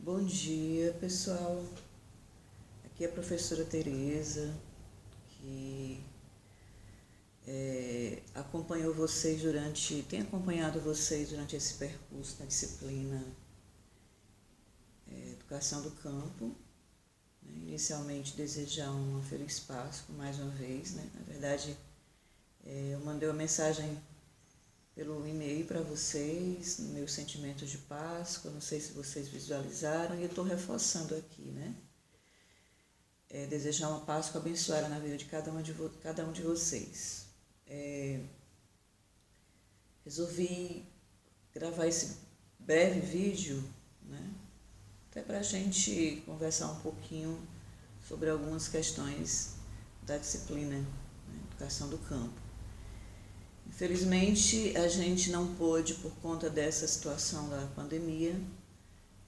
Bom dia, pessoal. Aqui é a professora Tereza, que tem acompanhado vocês durante esse percurso na disciplina Educação do Campo. Inicialmente, desejar uma feliz Páscoa mais uma vez, né? Na verdade, eu mandei uma mensagem pelo e-mail para vocês, meus sentimentos de Páscoa, não sei se vocês visualizaram, e eu estou reforçando aqui, né? Desejar uma Páscoa abençoada na vida de cada um de vocês. Resolvi gravar esse breve vídeo, né? Até para a gente conversar um pouquinho sobre algumas questões da disciplina, né? Educação do Campo. Infelizmente, a gente não pôde, por conta dessa situação da pandemia,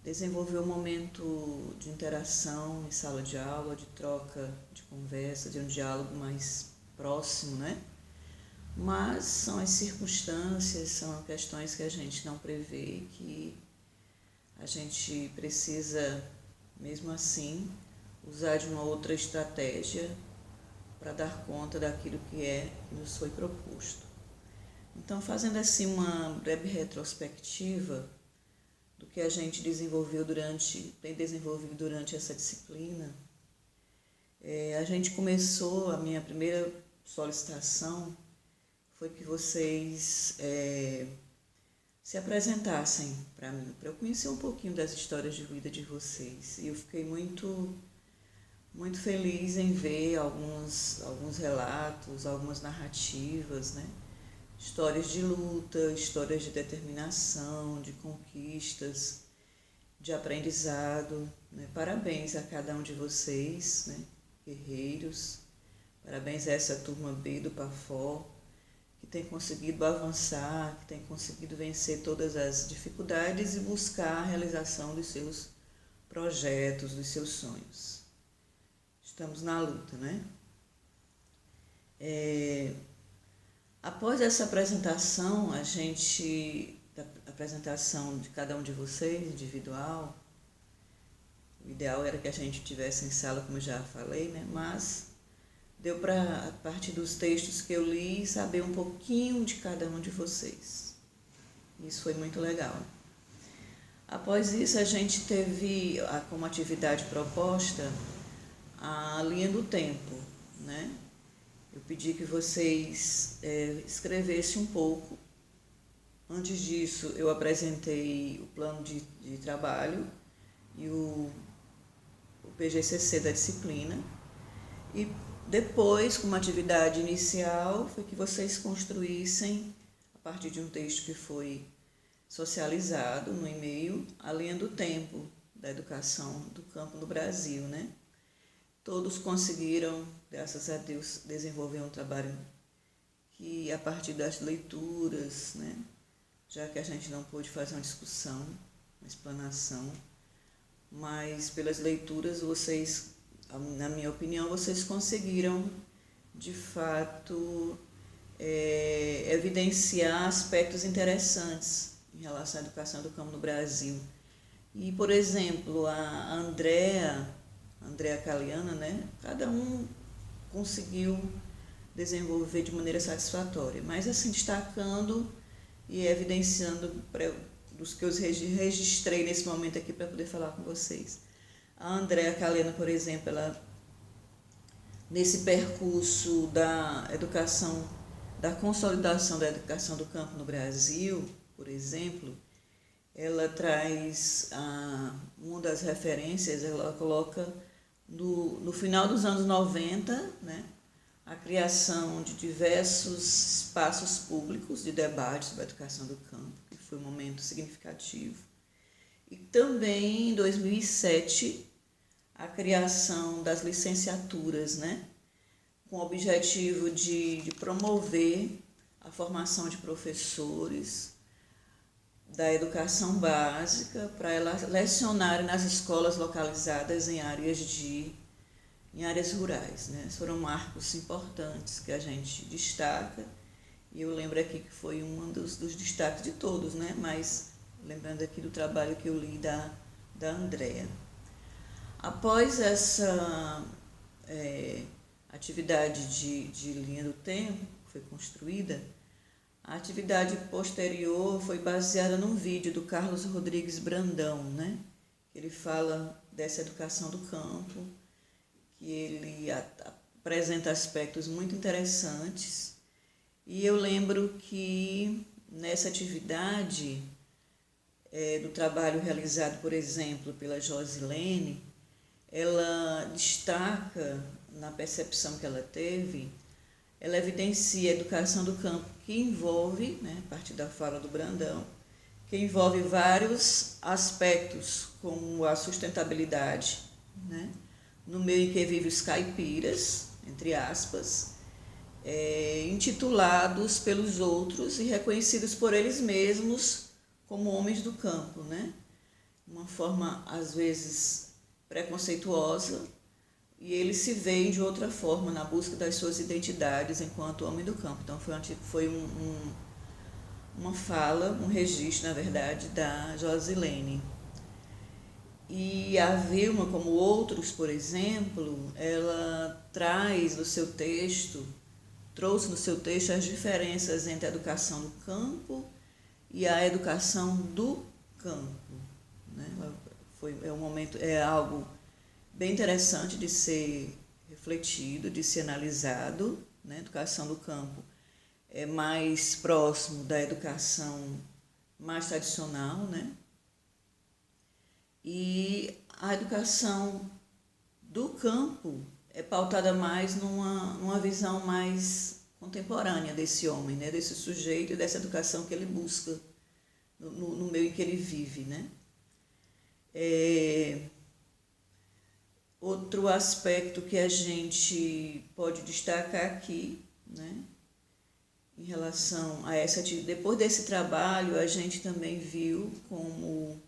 desenvolver um momento de interação em sala de aula, de troca, de conversa, de um diálogo mais próximo, né? Mas são as circunstâncias, são questões que a gente não prevê, que a gente precisa, mesmo assim, usar de uma outra estratégia para dar conta daquilo que nos foi proposto. Então, fazendo assim uma breve retrospectiva do que a gente tem desenvolvido durante essa disciplina, a gente começou, a minha primeira solicitação foi que vocês se apresentassem para mim, para eu conhecer um pouquinho das histórias de vida de vocês. E eu fiquei muito feliz em ver alguns relatos, algumas narrativas, né? Histórias de luta, histórias de determinação, de conquistas, de aprendizado, né? Parabéns a cada um de vocês, né? Guerreiros. Parabéns a essa turma B do PAFOR, que tem conseguido avançar, que tem conseguido vencer todas as dificuldades e buscar a realização dos seus projetos, dos seus sonhos. Estamos na luta, né? Após essa apresentação, a apresentação de cada um de vocês, individual, o ideal era que a gente tivesse em sala, como eu já falei, né? Mas deu para, a partir dos textos que eu li, saber um pouquinho de cada um de vocês. Isso foi muito legal. Após isso, a gente teve como atividade proposta a linha do tempo, né? Eu pedi que vocês escrevessem um pouco. Antes disso, eu apresentei o plano de trabalho e o PGCC da disciplina. E depois, como atividade inicial, foi que vocês construíssem, a partir de um texto que foi socializado no e-mail, a linha do tempo da educação do campo no Brasil, né? Todos conseguiram, graças a Deus, desenvolver um trabalho que, a partir das leituras, né? Já que a gente não pôde fazer uma discussão, uma explanação, mas pelas leituras vocês, na minha opinião, vocês conseguiram, de fato, evidenciar aspectos interessantes em relação à educação do campo no Brasil. E, por exemplo, a Andrea Caliana, né? Cada um conseguiu desenvolver de maneira satisfatória, mas assim, destacando e evidenciando dos que eu registrei nesse momento aqui para poder falar com vocês. A Andrea Caliana, por exemplo, ela, nesse percurso da educação, da consolidação da educação do campo no Brasil, por exemplo, ela traz uma das referências, ela coloca no final dos anos 90, né, a criação de diversos espaços públicos de debate sobre a educação do campo, que foi um momento significativo. E também, em 2007, a criação das licenciaturas, né, com o objetivo de promover a formação de professores da educação básica para elas lecionarem nas escolas localizadas em áreas rurais, né? Foram marcos importantes que a gente destaca, e eu lembro aqui que foi um dos destaques de todos, né? Mas lembrando aqui do trabalho que eu li da Andrea. Após essa atividade de linha do tempo que foi construída, a atividade posterior foi baseada num vídeo do Carlos Rodrigues Brandão, né? Ele fala dessa educação do campo, que ele apresenta aspectos muito interessantes. E eu lembro que nessa atividade do trabalho realizado, por exemplo, pela Josilene, ela destaca, na percepção que ela teve, ela evidencia a educação do campo que envolve, né, a partir da fala do Brandão, que envolve vários aspectos, como a sustentabilidade, né, no meio em que vivem os caipiras, entre aspas, intitulados pelos outros e reconhecidos por eles mesmos como homens do campo, né? Uma forma, às vezes, preconceituosa, e eles se veem de outra forma na busca das suas identidades enquanto homem do campo. Então foi uma fala, um registro, na verdade, da Josilene. E a Vilma, como outros, por exemplo, ela trouxe no seu texto as diferenças entre a educação do campo e a educação do campo, né? É algo bem interessante de ser refletido, de ser analisado, né? A educação do campo é mais próximo da educação mais tradicional, né? E a educação do campo é pautada mais numa visão mais contemporânea desse homem, né? Desse sujeito e dessa educação que ele busca no meio em que ele vive, né? Outro aspecto que a gente pode destacar aqui, né, em relação a essa atividade, depois desse trabalho, a gente também viu como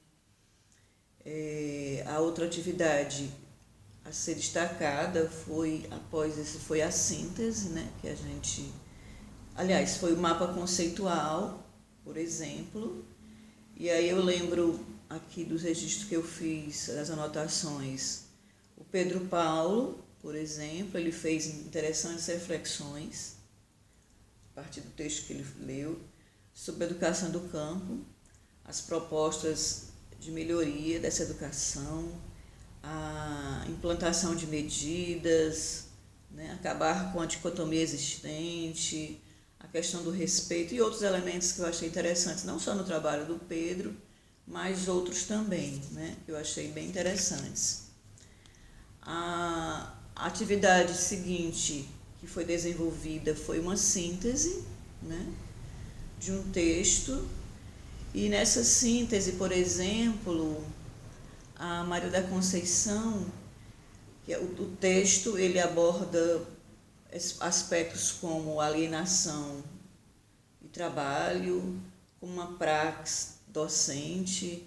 a outra atividade a ser destacada foi a síntese, né, que a gente, aliás, foi o mapa conceitual, por exemplo, e aí eu lembro aqui dos registros que eu fiz, das anotações. O Pedro Paulo, por exemplo, ele fez interessantes reflexões, a partir do texto que ele leu, sobre a educação do campo, as propostas de melhoria dessa educação, a implantação de medidas, né, acabar com a dicotomia existente, a questão do respeito e outros elementos que eu achei interessantes, não só no trabalho do Pedro, mas outros também, né, que eu achei bem interessantes. A atividade seguinte que foi desenvolvida foi uma síntese, né, de um texto, e nessa síntese, por exemplo, a Maria da Conceição, que o texto ele aborda aspectos como alienação e trabalho, como uma praxis docente,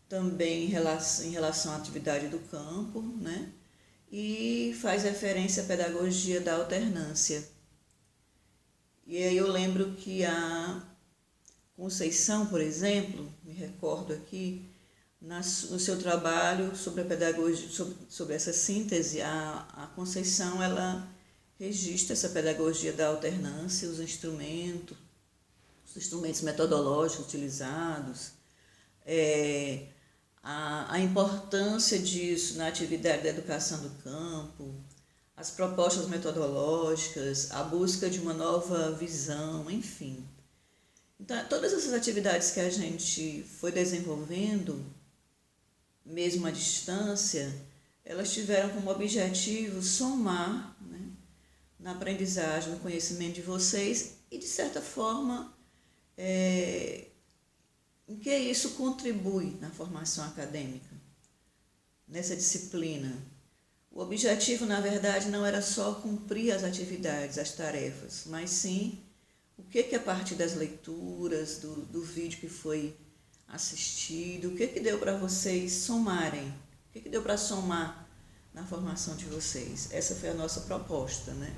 também em relação à atividade do campo, né? E faz referência à pedagogia da alternância. E aí eu lembro que a Conceição, por exemplo, me recordo aqui, no seu trabalho sobre a pedagogia, sobre essa síntese, a Conceição ela registra essa pedagogia da alternância, os instrumentos metodológicos utilizados, a importância disso na atividade da educação do campo, as propostas metodológicas, a busca de uma nova visão, enfim. Então, todas essas atividades que a gente foi desenvolvendo, mesmo à distância, elas tiveram como objetivo somar, né, na aprendizagem, no conhecimento de vocês e, de certa forma, em que isso contribui na formação acadêmica, nessa disciplina. O objetivo, na verdade, não era só cumprir as atividades, as tarefas, mas sim o que a partir das leituras, do vídeo que foi assistido, o que deu para vocês somarem, o que deu para somar na formação de vocês. Essa foi a nossa proposta, né?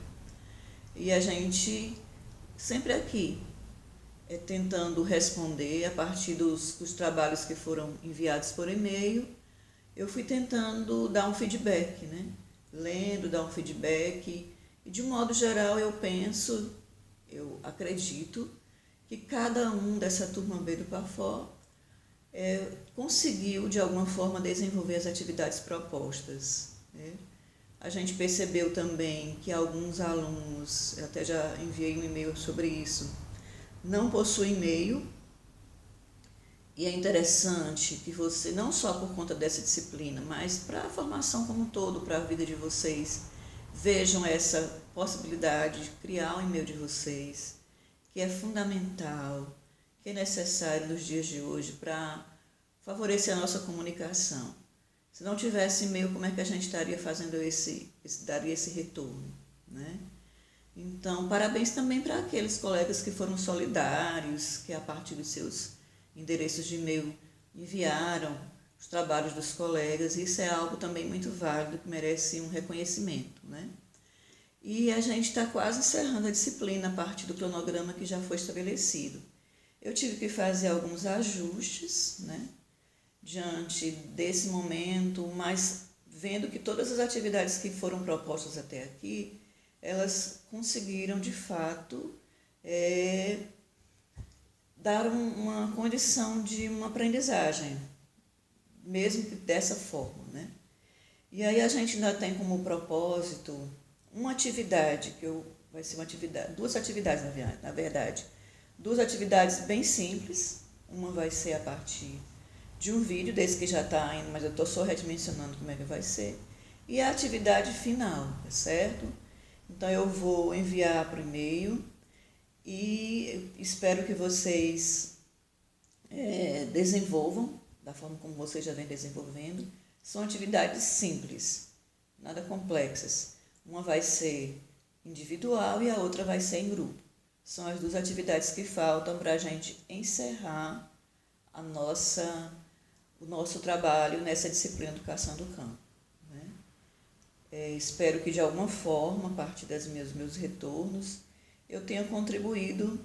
E a gente sempre aqui tentando responder a partir dos trabalhos que foram enviados por e-mail eu fui tentando dar um feedback, né? Lendo, dar um feedback. E de um modo geral eu acredito que cada um dessa turma B do PAFO conseguiu de alguma forma desenvolver as atividades propostas, né? A gente percebeu também que alguns alunos, eu até já enviei um e-mail sobre isso, não possuem e-mail. E é interessante que você, não só por conta dessa disciplina, mas para a formação como um todo, para a vida de vocês, vejam essa possibilidade de criar o e-mail de vocês, que é fundamental, que é necessário nos dias de hoje para favorecer a nossa comunicação. Se não tivesse e-mail, como é que a gente estaria fazendo daria esse retorno, né? Então, parabéns também para aqueles colegas que foram solidários, que a partir dos seus endereços de e-mail enviaram os trabalhos dos colegas. Isso é algo também muito válido, que merece um reconhecimento, né? E a gente está quase encerrando a disciplina a partir do cronograma que já foi estabelecido. Eu tive que fazer alguns ajustes, né, diante desse momento, mas vendo que todas as atividades que foram propostas até aqui, elas conseguiram, de fato, dar uma condição de uma aprendizagem, mesmo que dessa forma, né? E aí a gente ainda tem como propósito uma atividade, vai ser uma atividade, duas atividades na verdade, duas atividades bem simples. Uma vai ser a partir de um vídeo, desse que já está indo, mas eu estou só redimensionando como é que vai ser, e a atividade final, tá certo? Então eu vou enviar por e-mail e espero que vocês desenvolvam da forma como vocês já vêm desenvolvendo. São atividades simples, nada complexas. Uma vai ser individual e a outra vai ser em grupo. São as duas atividades que faltam para a gente encerrar o nosso trabalho nessa disciplina de Educação do Campo, né? Espero que de alguma forma, a partir dos meus retornos, eu tenha contribuído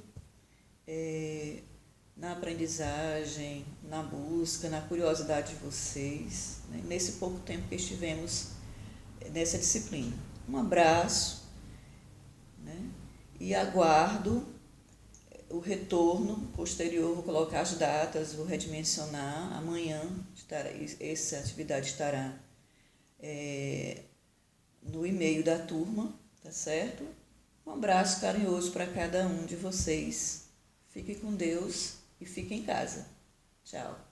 na aprendizagem, na busca, na curiosidade de vocês, né, nesse pouco tempo que estivemos nessa disciplina. Um abraço, né, e aguardo o retorno posterior. Vou colocar as datas, vou redimensionar. Amanhã essa atividade estará no e-mail da turma, tá certo? Um abraço carinhoso para cada um de vocês. Fique com Deus e fique em casa. Tchau.